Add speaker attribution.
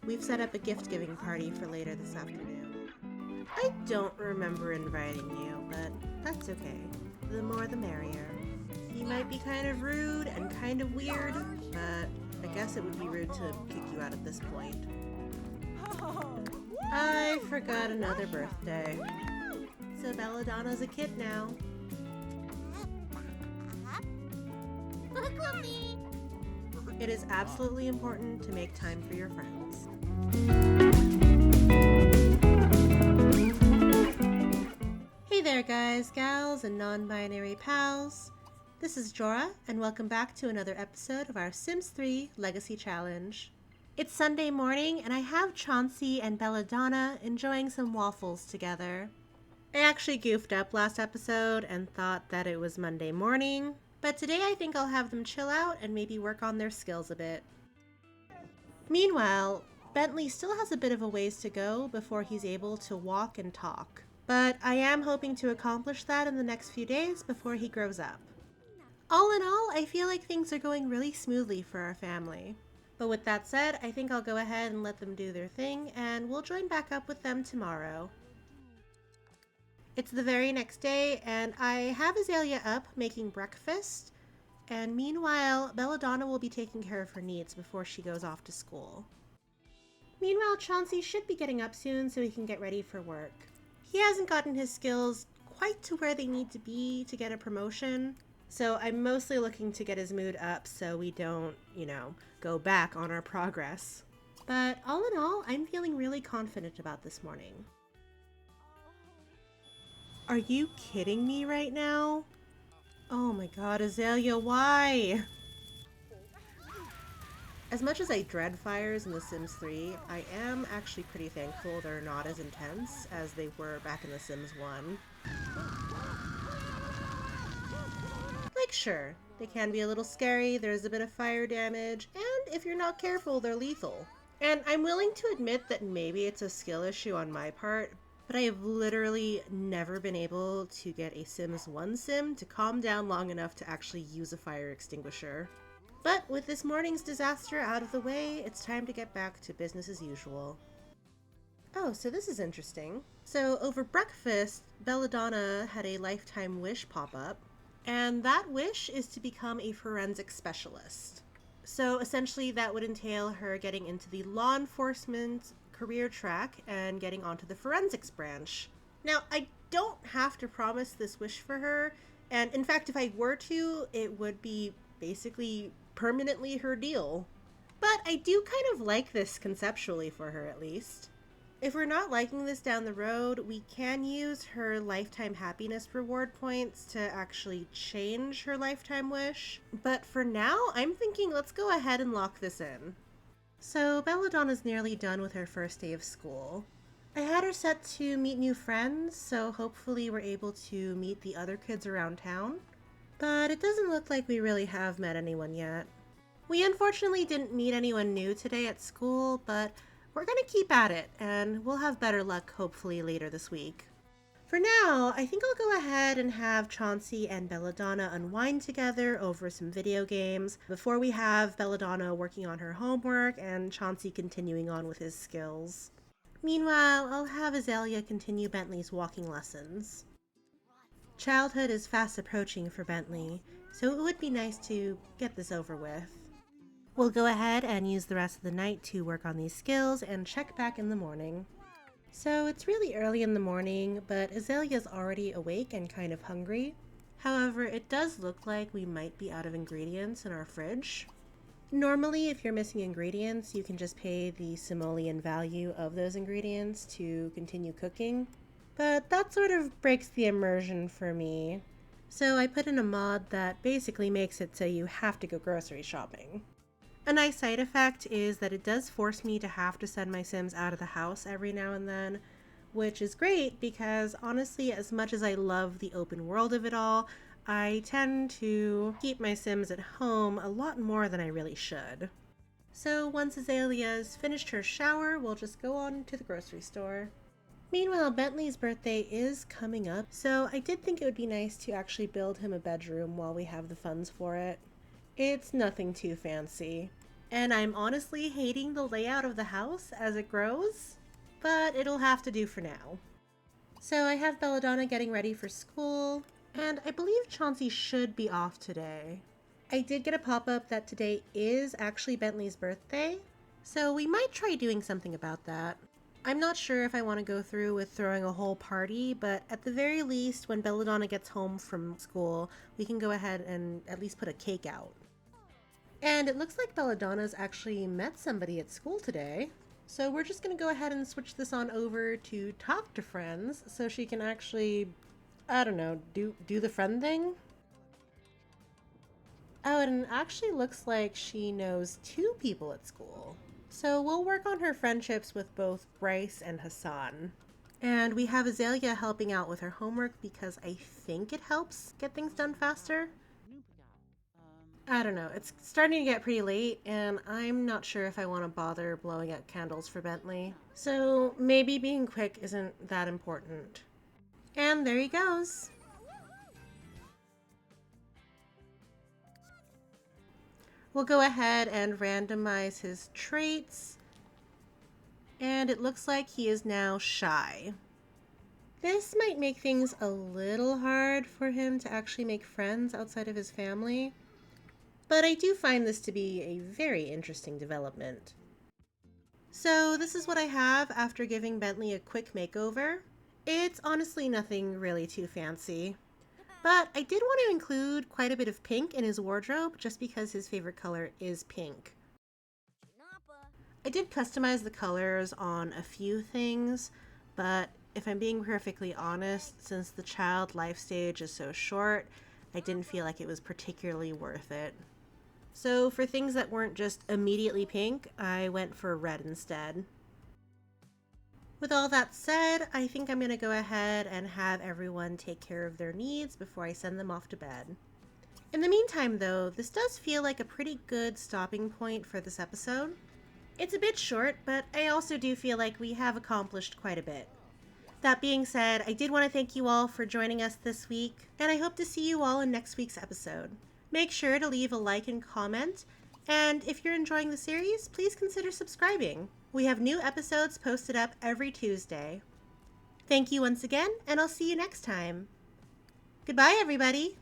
Speaker 1: We've set up a gift-giving party for later this afternoon. I don't remember inviting you, but that's okay. The more the merrier. You might be kind of rude and kind of weird, but I guess it would be rude to kick you out at this point. I forgot another birthday. So Belladonna's a kid now. It is absolutely important to make time for your friends. Hey there guys, gals, and non-binary pals. This is Jorah, and welcome back to another episode of our Sims 3 Legacy Challenge. It's Sunday morning, and I have Chauncey and Belladonna enjoying some waffles together. I actually goofed up last episode and thought that it was Monday morning, but today I think I'll have them chill out and maybe work on their skills a bit. Meanwhile, Bentley still has a bit of a ways to go before he's able to walk and talk, but I am hoping to accomplish that in the next few days before he grows up. All in all, I feel like things are going really smoothly for our family. But with that said, I think I'll go ahead and let them do their thing, and we'll join back up with them tomorrow. It's the very next day, and I have Azalea up making breakfast, and meanwhile, Belladonna will be taking care of her needs before she goes off to school. Meanwhile, Chauncey should be getting up soon so he can get ready for work. He hasn't gotten his skills quite to where they need to be to get a promotion, so I'm mostly looking to get his mood up so we don't, go back on our progress. But all in all, I'm feeling really confident about this morning. Are you kidding me right now? Oh my god, Azalea, why? As much as I dread fires in The Sims 3, I am actually pretty thankful they're not as intense as they were back in The Sims 1. Like, sure, they can be a little scary, there's a bit of fire damage, and if you're not careful, they're lethal. And I'm willing to admit that maybe it's a skill issue on my part, but I have literally never been able to get a Sims 1 sim to calm down long enough to actually use a fire extinguisher. But with this morning's disaster out of the way, it's time to get back to business as usual. Oh, so this is interesting. So over breakfast, Belladonna had a lifetime wish pop up, and that wish is to become a forensic specialist. So essentially that would entail her getting into the law enforcement career track and getting onto the forensics branch. Now, I don't have to promise this wish for her, and in fact, if I were to, it would be basically permanently her deal. But I do kind of like this conceptually for her, at least. If we're not liking this down the road, we can use her lifetime happiness reward points to actually change her lifetime wish. But for now, I'm thinking let's go ahead and lock this in. So Belladonna's nearly done with her first day of school. I had her set to meet new friends, so hopefully we're able to meet the other kids around town. But it doesn't look like we really have met anyone yet. We unfortunately didn't meet anyone new today at school, but we're gonna keep at it, and we'll have better luck hopefully later this week. For now, I think I'll go ahead and have Chauncey and Belladonna unwind together over some video games before we have Belladonna working on her homework and Chauncey continuing on with his skills. Meanwhile, I'll have Azalea continue Bentley's walking lessons. Childhood is fast approaching for Bentley, so it would be nice to get this over with. We'll go ahead and use the rest of the night to work on these skills and check back in the morning. So it's really early in the morning, but Azalea's already awake and kind of hungry. However, it does look like we might be out of ingredients in our fridge. Normally, if you're missing ingredients, you can just pay the simoleon value of those ingredients to continue cooking. But that sort of breaks the immersion for me. So I put in a mod that basically makes it so you have to go grocery shopping. A nice side effect is that it does force me to have to send my Sims out of the house every now and then, which is great because honestly, as much as I love the open world of it all, I tend to keep my Sims at home a lot more than I really should. So once Azalea's finished her shower, we'll just go on to the grocery store. Meanwhile, Bentley's birthday is coming up, so I did think it would be nice to actually build him a bedroom while we have the funds for it. It's nothing too fancy. And I'm honestly hating the layout of the house as it grows, but it'll have to do for now. So I have Belladonna getting ready for school, and I believe Chauncey should be off today. I did get a pop-up that today is actually Bentley's birthday, so we might try doing something about that. I'm not sure if I want to go through with throwing a whole party, but at the very least, when Belladonna gets home from school, we can go ahead and at least put a cake out. And it looks like Belladonna's actually met somebody at school today. So we're just going to go ahead and switch this on over to talk to friends so she can actually, I don't know, do the friend thing. Oh, and it actually looks like she knows 2 people at school. So we'll work on her friendships with both Bryce and Hassan. And we have Azalea helping out with her homework because I think it helps get things done faster. I don't know, it's starting to get pretty late and I'm not sure if I want to bother blowing out candles for Bentley. So maybe being quick isn't that important. And there he goes. We'll go ahead and randomize his traits. And it looks like he is now shy. This might make things a little hard for him to actually make friends outside of his family. But I do find this to be a very interesting development. So this is what I have after giving Bentley a quick makeover. It's honestly nothing really too fancy. But I did want to include quite a bit of pink in his wardrobe just because his favorite color is pink. I did customize the colors on a few things, but if I'm being perfectly honest, since the child life stage is so short, I didn't feel like it was particularly worth it. So for things that weren't just immediately pink, I went for red instead. With all that said, I think I'm going to go ahead and have everyone take care of their needs before I send them off to bed. In the meantime though, this does feel like a pretty good stopping point for this episode. It's a bit short, but I also do feel like we have accomplished quite a bit. That being said, I did want to thank you all for joining us this week, and I hope to see you all in next week's episode. Make sure to leave a like and comment, and if you're enjoying the series, please consider subscribing. We have new episodes posted up every Tuesday. Thank you once again, and I'll see you next time. Goodbye, everybody!